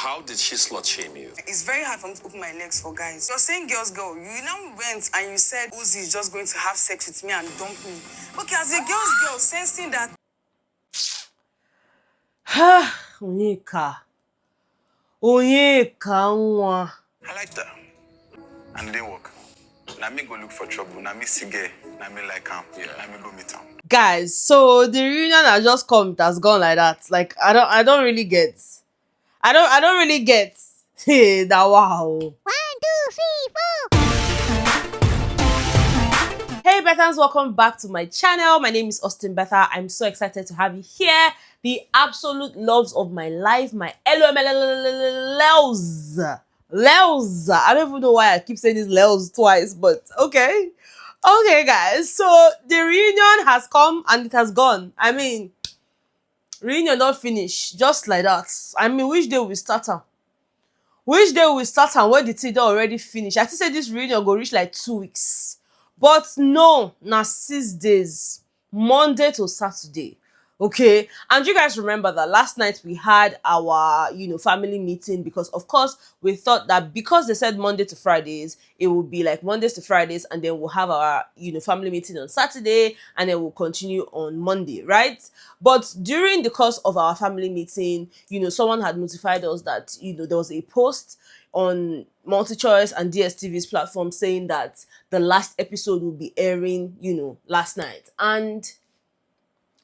How did she slut shame you? It's very hard for me to open my legs for guys. You're saying girls go. You now went and you said Uzi is just going to have sex with me and dump me. Okay, as a girl's girl, sensing that. Onyeka. Onyeka. I like that. And it didn't work. Now me go look for trouble. Now me see gay. Now me like him. Yeah. Now me go meet him. Guys, so the reunion has just come, it has gone like that. Like I don't really get. I don't really get. Hey, that wow. 1, 2, 3, 4. Hey Bethans, welcome back to my channel. My name is Betha. I'm so excited to have you here. The absolute loves of my life, my LOLs. Lels. I don't even know why I keep saying this Lels twice, but okay. Okay, guys. So the reunion has come and it has gone. I mean, reunion don't finish just like that. I mean, which day we start am? Which day we start and when the thing don already finish? I think say this reunion go reach like 2 weeks. But no, na 6 days. Monday to Saturday. Okay, and you guys remember that last night we had our family meeting, because of course we thought that because they said Monday to Fridays, it would be like Mondays to Fridays, and then we'll have our family meeting on Saturday, and then we'll continue on Monday, right? But during the course of our family meeting, someone had notified us that there was a post on MultiChoice and DSTV's platform saying that the last episode will be airing last night. And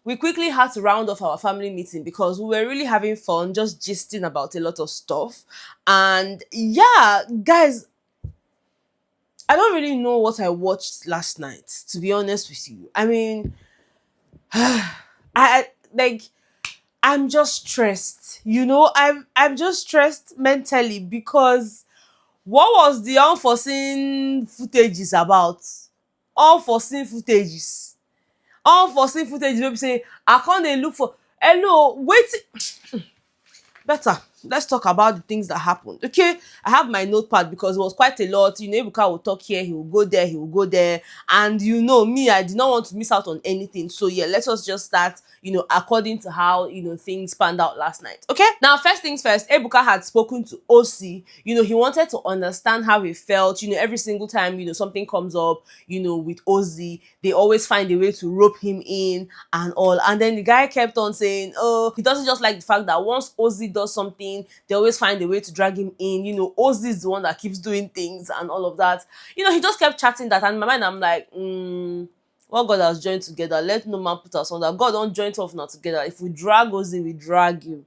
we quickly had to round off our family meeting because we were really having fun, just gisting about a lot of stuff. And yeah, guys, I don't really know what I watched last night, to be honest with you. I mean, I'm just stressed, I'm just stressed mentally, because what was the unforeseen footages about? Unforeseen footages. Unforeseen footage wey be say I can't dey look for. Hello, wait. Better. Let's talk about the things that happened. Okay, I have my notepad because it was quite a lot. Ebuka will talk here, he will go there, he will go there, and me, I did not want to miss out on anything. So yeah, let us just start. According to how things panned out last night. Okay, now first things first, Ebuka had spoken to OC. He wanted to understand how he felt. Every single time something comes up, with Ozzy, they always find a way to rope him in and all. And then the guy kept on saying, oh, he doesn't just like the fact that once Ozzy does something, they always find a way to drag him in. Ozzy is the one that keeps doing things and all of that. He just kept chatting that, and in my mind I'm like, what God has joined together, let no man put us under. God don't join us now together. If we drag Ozzy, we drag you.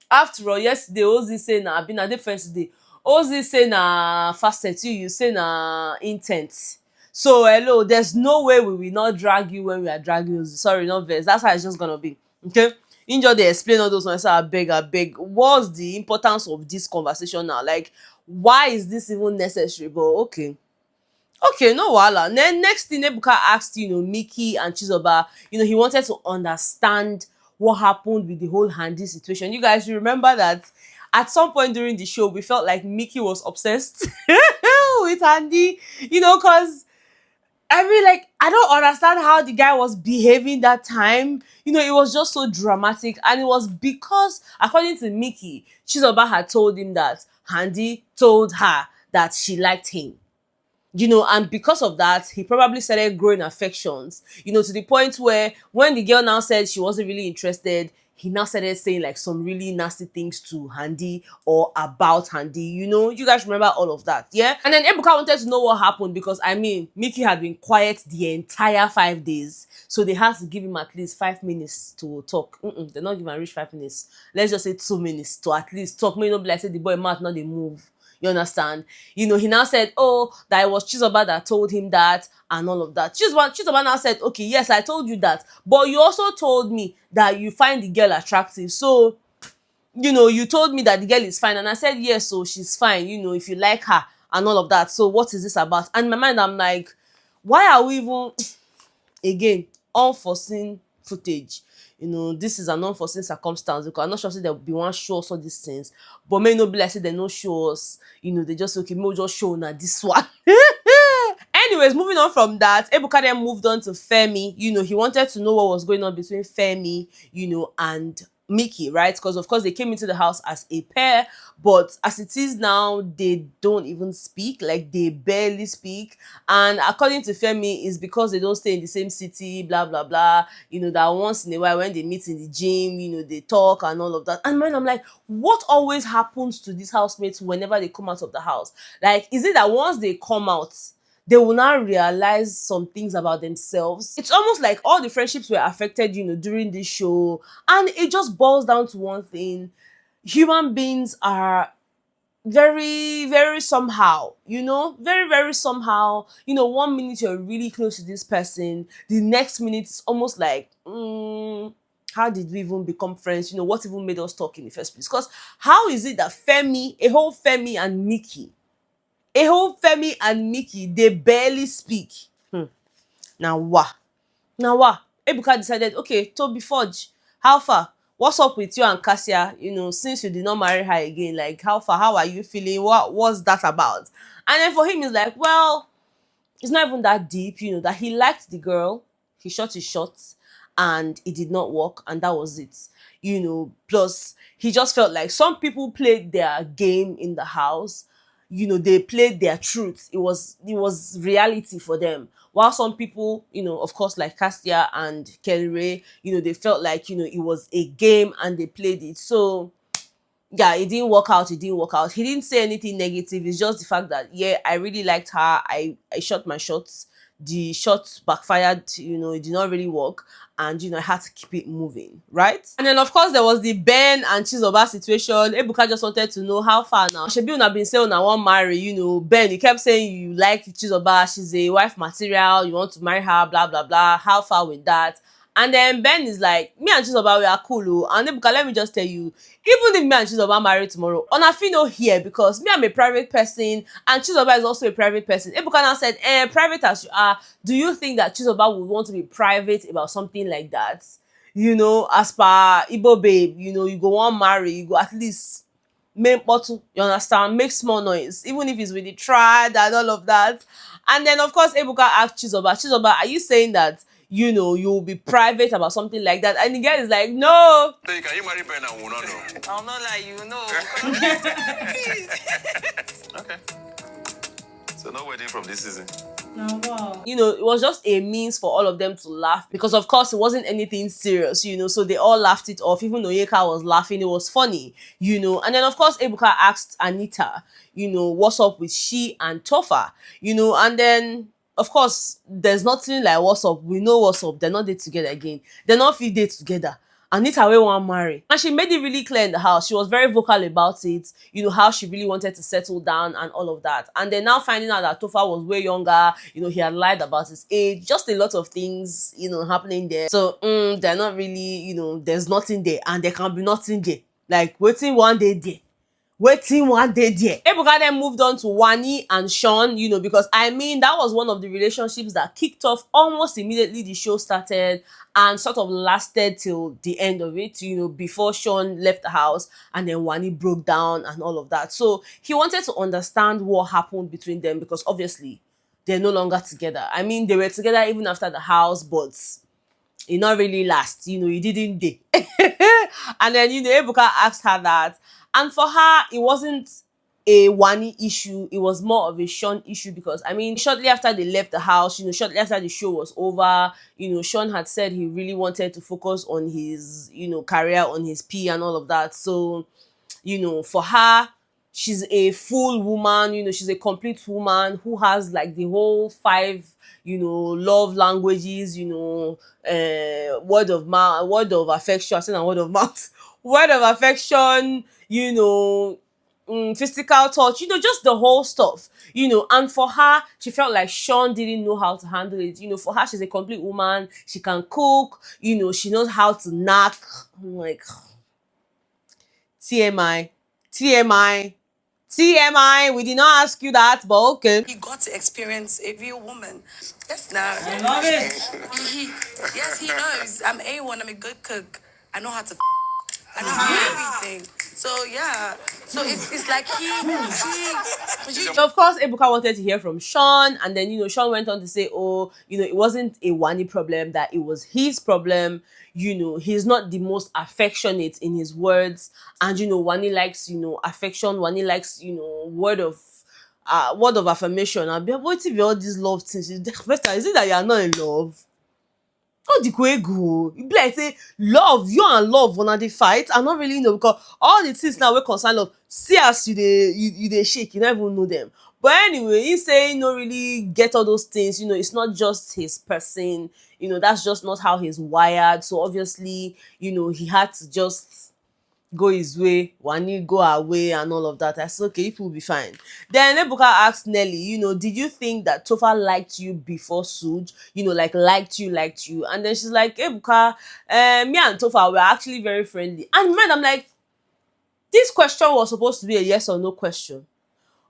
After all, yesterday Ozzy say na been a different day. Ozzy say na facet, you say na intent. So hello, there's no way we will not drag you when we are dragging Ozzy. Sorry, not vex. That's how it's just gonna be. Okay. Injure they explain all those ones. I beg. What's the importance of this conversation now? Like, why is this even necessary? But okay, no wahala. Then next thing, Ebuka asked, Mickey and Chizoba, he wanted to understand what happened with the whole Handy situation. You guys remember that at some point during the show, we felt like Mickey was obsessed with Handy, because I mean, like, I don't understand how the guy was behaving that time. It was just so dramatic. And it was because, according to Mickey, Chizoba had told him that Handy told her that she liked him. And because of that, he probably started growing affections, to the point where when the girl now said she wasn't really interested, he now started saying like some really nasty things to Handy or about Handy. You guys remember all of that, yeah? And then Ebuka wanted to know what happened because, I mean, Mickey had been quiet the entire 5 days. So they had to give him at least 5 minutes to talk. They're not giving reach 5 minutes. Let's just say 2 minutes to at least talk. May not be like say the boy mouth not they move. You understand? He now said, oh, that it was Chizoba that told him that and all of that. Chizoba now said, okay, yes, I told you that. But you also told me that you find the girl attractive. So, you told me that the girl is fine. And I said, yes, so she's fine, if you like her and all of that. So what is this about? And in my mind, I'm like, why are we even, again, unforeseen footage? This is an unforeseen circumstance because I'm not sure say they'll be one show us all these things, but may not be like say they no show us. They just okay, maybe just show now this one. Anyways, moving on from that, Ebuka then moved on to Femi. He wanted to know what was going on between Femi, and Mickey, right? Because of course they came into the house as a pair, but as it is now, they don't even speak, like they barely speak. And according to Femi, it's because they don't stay in the same city, blah blah blah. That once in a while when they meet in the gym, they talk and all of that. And man, I'm like, what always happens to these housemates whenever they come out of the house? Like, is it that once they come out, they will now realize some things about themselves? It's almost like all the friendships were affected, during this show. And it just boils down to one thing. Human beings are very, very somehow, very, very somehow. 1 minute you're really close to this person, the next minute it's almost like, how did we even become friends? What even made us talk in the first place? Because how is it that a whole Femi and Mickey, they barely speak? Now what? Ebuka decided, okay, Toby Forge, how far? What's up with you and Cassia? Since you did not marry her again, like how far? How are you feeling? What's that about? And then for him, it's like, well, it's not even that deep, that he liked the girl, he shot his shots, and it did not work, and that was it. Plus he just felt like some people played their game in the house. They played their truth. It was reality for them. While some people, of course, like Castia and Kelly, they felt like, it was a game and they played it. So yeah, it didn't work out. He didn't say anything negative. It's just the fact that, yeah, I really liked her. I shot my shots. The shot backfired, it did not really work. And, I had to keep it moving, right? And then, of course, there was the Ben and Chizoba situation. Ebuka just wanted to know how far now. Shebi una been saying una wan marry, Ben, you kept saying you like Chizoba. She's a wife material. You want to marry her, blah, blah, blah. How far with that? And then Ben is like, me and Chizoba, we are cool. And Ebuka, let me just tell you, even if me and Chizoba marry tomorrow, una fit no here because me, I'm a private person and Chizoba is also a private person. Ebuka now said, private as you are, do you think that Chizoba would want to be private about something like that? As per Igbo babe, you go on marry, you go at least make bottle, you understand, make small noise, even if it's with the tried and all of that. And then of course Ebuka asked Chizoba, are you saying that you'll be private about something like that? And the guy is like, no. So can you marry Ben and will not know? I'll not lie, Okay. So no wedding from this season. Wow. It was just a means for all of them to laugh because of course it wasn't anything serious, so they all laughed it off. Even Onyeka was laughing, it was funny, and then of course Ebuka asked Anita, what's up with she and Tofa, and then of course there's nothing like what's up. We know what's up. They're not there together again. They're not fit there together. Anita wey wan marry. And she made it really clear in the house. She was very vocal about it, how she really wanted to settle down and all of that. And then now finding out that Tofa was way younger, he had lied about his age, just a lot of things, happening there. So, they're not really, there's nothing there and there can be nothing there. Like, waiting one day there. Ebuka then moved on to Wanni and Sean, because that was one of the relationships that kicked off almost immediately the show started and sort of lasted till the end of it, before Sean left the house and then Wanni broke down and all of that. So he wanted to understand what happened between them because obviously they're no longer together. They were together even after the house, but it not really last, it didn't day. And then, Ebuka asked her that. And for her, it wasn't a Wanni issue. It was more of a Sean issue because, shortly after they left the house, shortly after the show was over, Sean had said he really wanted to focus on his, career, on his P and all of that. So, for her, she's a full woman, she's a complete woman who has like the whole 5, love languages, word of mouth, word of affection, I said word of mouth, word of affection, physical touch, just the whole stuff, and for her, she felt like Sean didn't know how to handle it. For her, she's a complete woman. She can cook, she knows how to knack. I'm like, TMI. We did not ask you that, but okay. He got to experience a real woman. Yes, now. I love it. Yes, he knows. I'm A1. I'm a good cook. I know how to. I know how to do everything. So yeah. So it's like Of course, Ebuka wanted to hear from Sean, and then Sean went on to say, "Oh, it wasn't a Wanni problem; that it was his problem. He's not the most affectionate in his words, and Wanni likes affection. Wanni likes word of affirmation. I'll be what if all these love things? Betha, is it that you are not in love? How the way go? E be like say love, you and love una dey fight. I not really know because all the things now wey concern love, see as you dey shake, you don't even know them. But anyway, he say he no really get all those things. It's not just his person. That's just not how he's wired. So obviously, he had to just go his way, Wanni go her way and all of that. I said, okay, people will be fine. Then Ebuka asked Nelly, did you think that Tofa liked you before Suj? Like liked you. And then she's like, Ebuka, me and Tofa were actually very friendly. And man, I'm like, this question was supposed to be a yes or no question.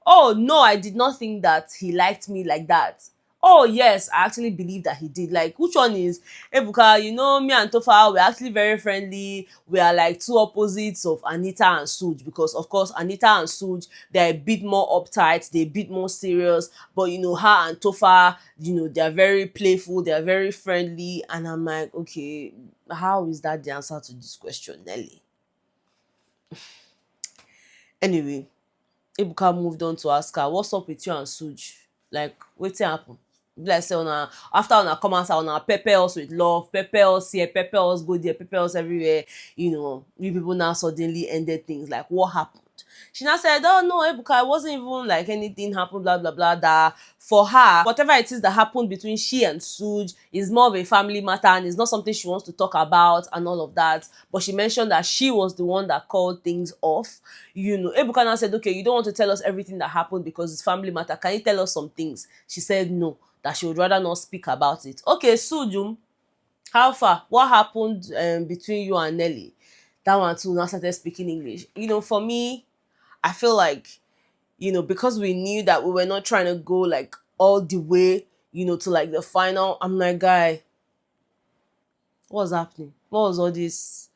Oh, no, I did not think that he liked me like that. Oh, yes, I actually believe that he did. Like, which one is Ebuka? Me and Tofa, we're actually very friendly. We are like two opposites of Anita and Suj because, of course, Anita and Suj, they're a bit more uptight, they're a bit more serious. But, her and Tofa, they're very playful, they're very friendly. And I'm like, okay, how is that the answer to this question, Nelly? Anyway, Ebuka moved on to ask her, what's up with you and Suj? Like, wetin happen? Like say after come outside, pepper us with love, pepper us here, pepper us go there, pepper us everywhere. You people now suddenly ended things. Like, what happened? She now said, oh no, Ebuka, it wasn't even like anything happened, blah blah blah. That for her, whatever it is that happened between she and Suj is more of a family matter and it's not something she wants to talk about and all of that. But she mentioned that she was the one that called things off. Ebuka now said, okay, you don't want to tell us everything that happened because it's family matter. Can you tell us some things? She said no, that she would rather not speak about it. Okay, Sujum, how far? What happened between you and Nelly? That one too now started speaking English. For me, I feel like, because we knew that we were not trying to go like all the way, to like the final. I'm like, guy, what's happening? What was all this?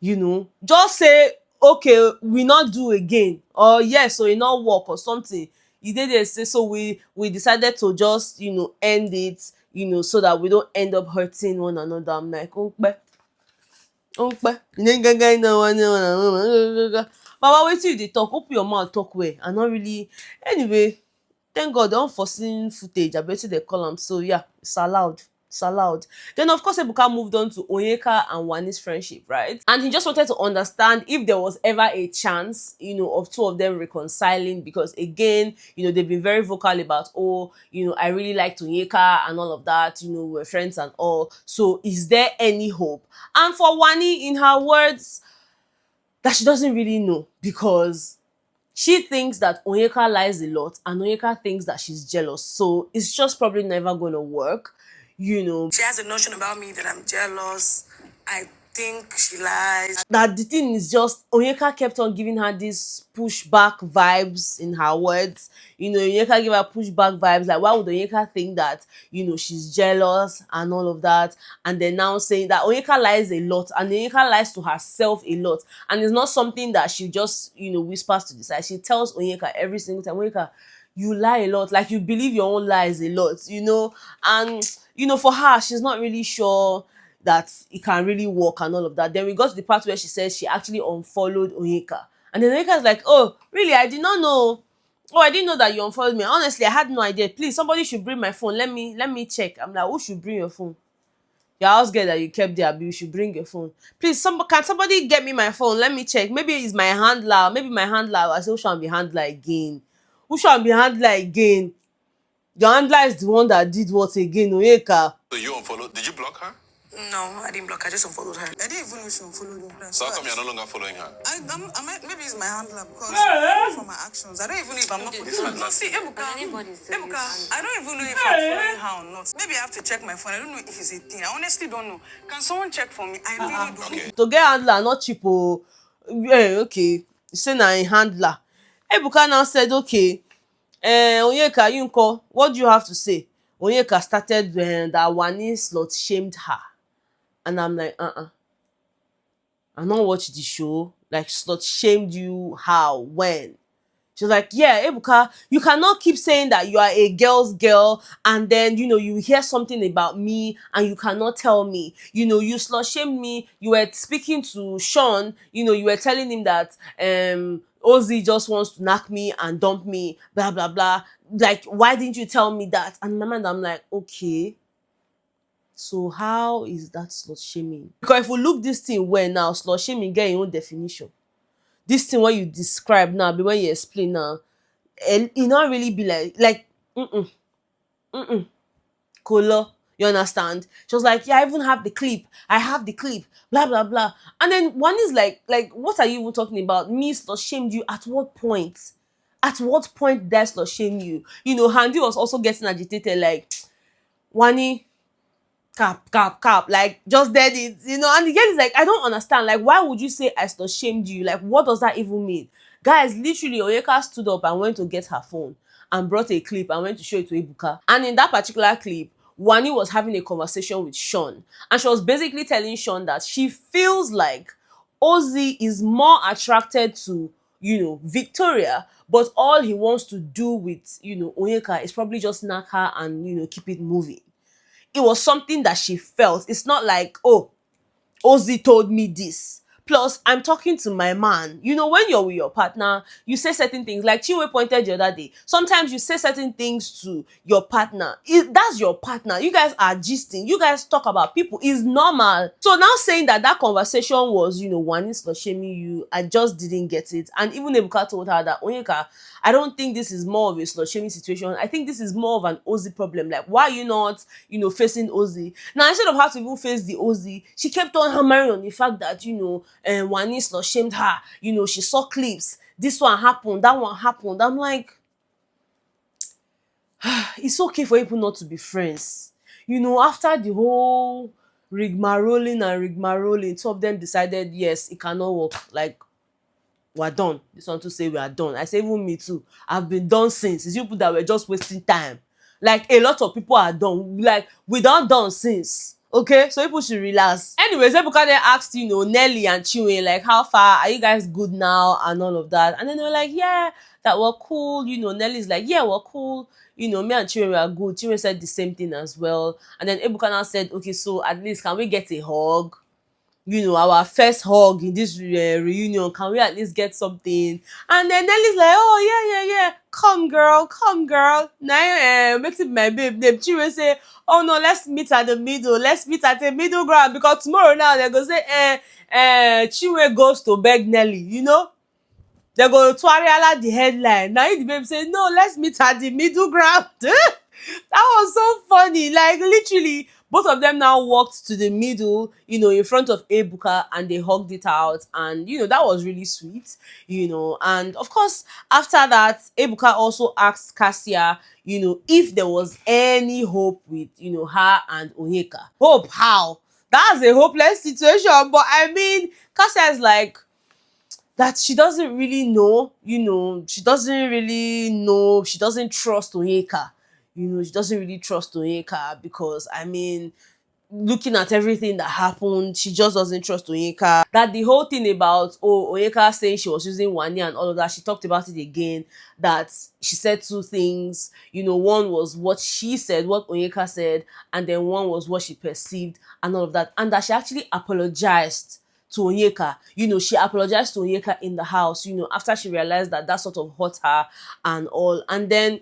Just say, okay, we not do again. Or yes, so it not work or something. You did it say so we decided to just, end it, so that we don't end up hurting one another. I'm like, Baba, wait till you dey talk. Open your mouth, talk well. I not really. Anyway, thank God, the unforeseen footage. I bet you they call them. So yeah, it's allowed. It's allowed. Then of course Ebuka moved on to Onyeka and Wanni's friendship, right? And he just wanted to understand if there was ever a chance, of two of them reconciling because again, they've been very vocal about, oh, I really liked Onyeka and all of that, we're friends and all. So is there any hope? And for Wanni, in her words, that she doesn't really know because she thinks that Onyeka lies a lot and Onyeka thinks that she's jealous. So it's just probably never going to work. She has a notion about me that I'm jealous. I think she lies. That the thing is just Onyeka kept on giving her these pushback vibes in her words. Onyeka gave her pushback vibes. Like, why would Onyeka think that, she's jealous and all of that? And they're now saying that Onyeka lies a lot and Onyeka lies to herself a lot. And it's not something that she just, whispers to the side. She tells Onyeka every single time, Onyeka, you lie a lot. Like, you believe your own lies a lot, And, for her, she's not really sure that it can really work and all of that. Then we got to the part where she says she actually unfollowed Onyeka. And then Onyeka is like, oh, really? I did not know. Oh, I didn't know that you unfollowed me. Honestly, I had no idea. Please, somebody should bring my phone. Let me check. I'm like, who should bring your phone? Your house girl that you kept there, you should bring your phone. Please, can somebody get me my phone? Let me check. Maybe it's my handler. Maybe my handler. I said, who shall be handler again? Who shall be handler again? Your handler is the one that did what again, Onyeka? So you unfollowed? Did you block her? No, I didn't block her. I just unfollowed her. I didn't even know she unfollowed me. So how come you're no longer following her? Maybe it's my handler because from my actions. I don't even know if I'm not following her. See, Ebuka, I don't even know if I'm following her or not. Maybe I have to check my phone. I don't know if it's a thing. I honestly don't know. Can someone check for me? I really don't know. To get handler not cheap. Okay. You say na a handler. Ebuka now said, okay, Onyeka, Yunko, what do you have to say? Onyeka started that Wanni slut-shamed her. And I'm like, I not watch the show. Like, slut-shamed you how? When? She was like, yeah, Ebuka, you cannot keep saying that you are a girl's girl and then, you hear something about me and you cannot tell me. You slut-shamed me. You were speaking to Sean, you were telling him that Ozzy just wants to knock me and dump me, blah, blah, blah. Like, why didn't you tell me that? And in my mind, I'm like, okay. So how is that slut-shaming? Because if we look this thing well now, slut-shaming get your own definition. This thing when you describe now, but when you explain now, and it not really be like color. You understand? She was like, yeah, I even have the clip. I have the clip. Blah blah blah. And then one is like, what are you even talking about? Me slut shamed you at what point? At what point did I slut shame you? Handy was also getting agitated, like, Wanni, cap, like, just dead it, and the girl is like, I don't understand, like, why would you say I slut shamed you? Like, what does that even mean? Guys, literally, Onyeka stood up and went to get her phone and brought a clip and went to show it to Ebuka. And in that particular clip, Wanni was having a conversation with Sean, and she was basically telling Sean that she feels like Ozzy is more attracted to, Victoria, but all he wants to do with, Onyeka is probably just knock her and, keep it moving. It was something that she felt. It's not like, oh, Ozzy told me this. Plus, I'm talking to my man. When you're with your partner, you say certain things. Like Chinwe pointed the other day. Sometimes you say certain things to your partner. That's your partner. You guys are gisting. You guys talk about people. It's normal. So now saying that conversation was, Wanni slut-shaming you, I just didn't get it. And even Ebuka told her that, Onyeka, I don't think this is more of a slut-shaming situation. I think this is more of an Ozzy problem. Like, why are you not, facing Ozzy? Now, instead of her to even face the Ozzy, she kept on hammering on the fact that, Wanni slut-shamed her. She saw clips. This one happened. That one happened. I'm like, it's okay for people not to be friends. After the whole rigmarolling, two of them decided, yes, it cannot work. Like, we're done. This one to say we are done. I say, even me too. I've been done since. It's you people that were just wasting time. Like, a lot of people are done. Like, we done since. Okay? So people should relax. Anyways, Ebuka then asked, Nelly and Chinwe, like, how far? Are you guys good now? And all of that. And then they were like, yeah, that we're cool. Nelly's like, yeah, we're cool. Me and Chinwe were good. Chinwe said the same thing as well. And then Ebuka now said, okay, so at least can we get a hug? Our first hug in this reunion, can we at least get something? And then Nelly's like, oh, yeah, come girl. Now, makes it my babe. Then Chinwe say, oh no, let's meet at the middle. Let's meet at the middle ground, because tomorrow now they're going to say, Chinwe goes to beg Nelly, They're going to twariala the headline. Now the babe say, no, let's meet at the middle ground. That was so funny. Like, literally, both of them now walked to the middle, in front of Ebuka, and they hugged it out. And, that was really sweet, And of course, after that, Ebuka also asked Cassia, if there was any hope with, her and Onyeka. Hope how? That's a hopeless situation. But I mean, Cassia is like, that she doesn't really know, she doesn't really know, she doesn't trust Onyeka. She doesn't really trust Onyeka because, I mean, looking at everything that happened, she just doesn't trust Onyeka. That the whole thing about, Onyeka saying she was using Wanni and all of that, she talked about it again, that she said two things. One was what she said, what Onyeka said, and then one was what she perceived and all of that. And that she actually apologized to Onyeka. She apologized to Onyeka in the house, after she realized that sort of hurt her and all. And then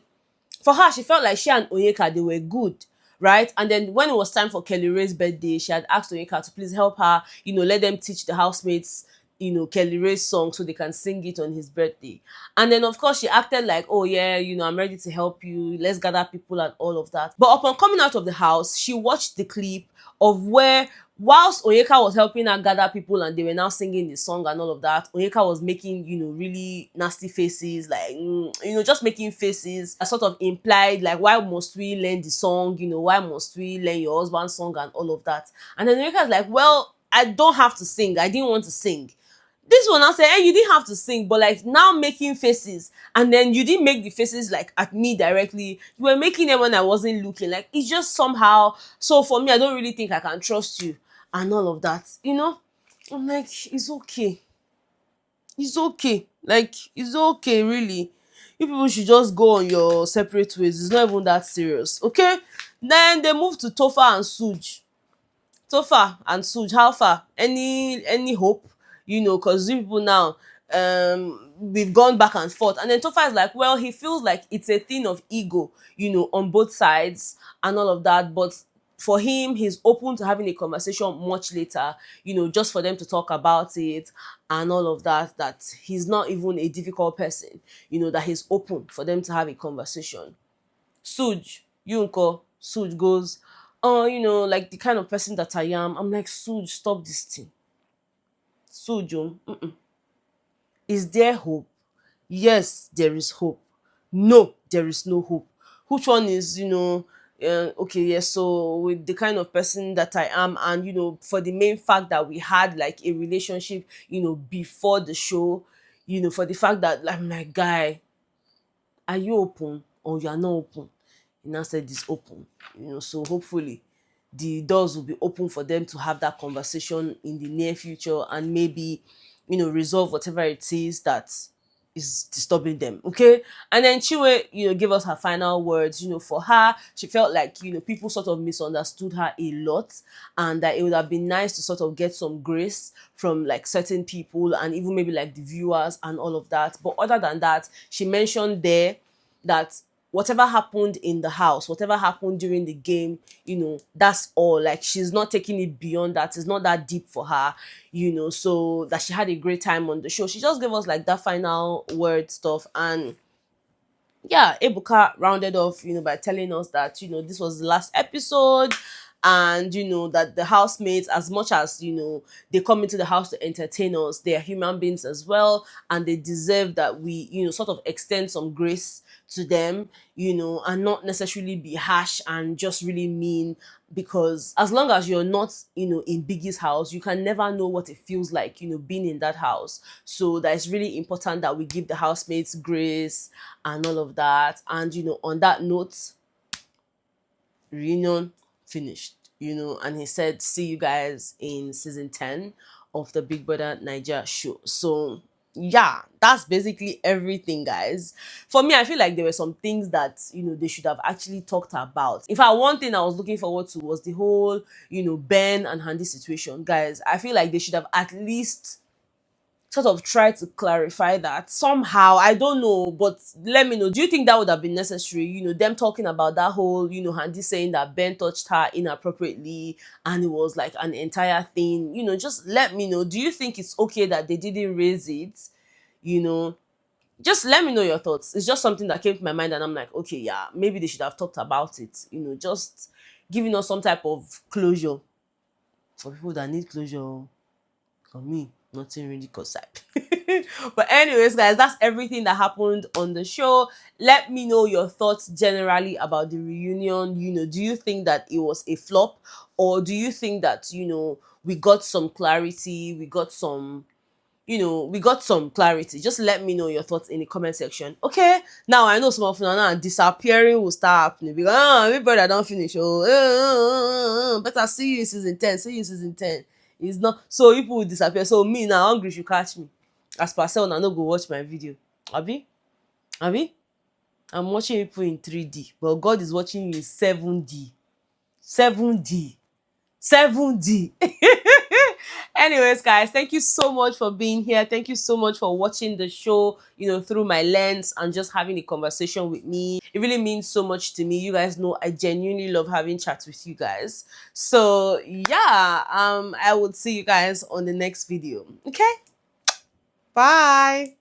for her, she felt like she and Onyeka, they were good, right? And then when it was time for Kelly Ray's birthday, she had asked Onyeka to please help her, let them teach the housemates, Kelly Ray's song so they can sing it on his birthday. And then, of course, she acted like, oh, yeah, I'm ready to help you. Let's gather people and all of that. But upon coming out of the house, she watched the clip of where, whilst Onyeka was helping her gather people and they were now singing the song and all of that, Onyeka was making, really nasty faces, like, just making faces that sort of implied, like, why must we learn the song? Why must we learn your husband's song and all of that? And then Onyeka's like, well, I don't have to sing. I didn't want to sing. This one now say, hey, you didn't have to sing, but like now making faces, and then you didn't make the faces like at me directly. You were making them when I wasn't looking. Like, it's just somehow. So for me, I don't really think I can trust you and all of that. I'm like, it's okay. It's okay. Like, it's okay, really. You people should just go on your separate ways. It's not even that serious, okay? Then they move to Tofa and Suj. Tofa and Suj, how far? Any hope? Because you people now, we've gone back and forth, and then Tofa is like, well, he feels like it's a thing of ego, on both sides and all of that, but for him, he's open to having a conversation much later, just for them to talk about it and all of that, that he's not even a difficult person, that he's open for them to have a conversation. Suj, Yunko, Suj goes, oh, like the kind of person that I am. I'm like, Suj, stop this thing. Suj, is there hope? Yes, there is hope. No, there is no hope. Which one is, okay, yeah, so with the kind of person that I am, and, for the main fact that we had like a relationship, before the show, for the fact that, like, my guy, are you open or you are not open? He now said it's open, so hopefully the doors will be open for them to have that conversation in the near future and maybe, resolve whatever it is that is disturbing them, okay? And then Chinwe, gave us her final words. For her, she felt like, people sort of misunderstood her a lot, and that it would have been nice to sort of get some grace from like certain people and even maybe like the viewers and all of that. But other than that, she mentioned there that whatever happened in the house, whatever happened during the game, that's all. Like, she's not taking it beyond that. It's not that deep for her, so that she had a great time on the show. She just gave us like that final word stuff. And yeah, Ebuka rounded off, by telling us that, this was the last episode, and that the housemates, as much as they come into the house to entertain us, they are human beings as well, and they deserve that we sort of extend some grace to them, and not necessarily be harsh and just really mean, because as long as you're not in Biggie's house, you can never know what it feels like being in that house. So that it's really important that we give the housemates grace and all of that. And on that note, reunion finished, and he said, see you guys in season 10 of the BBNaija show. So yeah, that's basically everything, guys. For me, I feel like there were some things that they should have actually talked about. In fact, one thing I was looking forward to was the whole Ben and Handy situation. Guys, I feel like they should have at least sort of try to clarify that somehow. I don't know, but let me know. Do you think that would have been necessary? Them talking about that whole, Handy saying that Ben touched her inappropriately and it was like an entire thing. Just let me know. Do you think it's okay that they didn't raise it? Just let me know your thoughts. It's just something that came to my mind and I'm like, okay, yeah, maybe they should have talked about it. Just giving us some type of closure. For people that need closure, for me, nothing really concerned. But anyways, guys, that's everything that happened on the show. Let me know your thoughts generally about the reunion. Do you think that it was a flop, or do you think that we got some clarity, we got some clarity? Just let me know your thoughts in the comment section, okay? Now I know some of you now disappearing will start happening because my brother don't finish. Better see you in season 10. See you in season 10. It's not so people will disappear. So me now hungry should catch me. As per se, I no go watch my video. Abi? I'm watching people in 3D, but God is watching you in 7D. 7D. Anyways, guys, thank you so much for being here. Thank you so much for watching the show, through my lens and just having a conversation with me. It really means so much to me. You guys know I genuinely love having chats with you guys. So yeah, I would see you guys on the next video. Okay? Bye.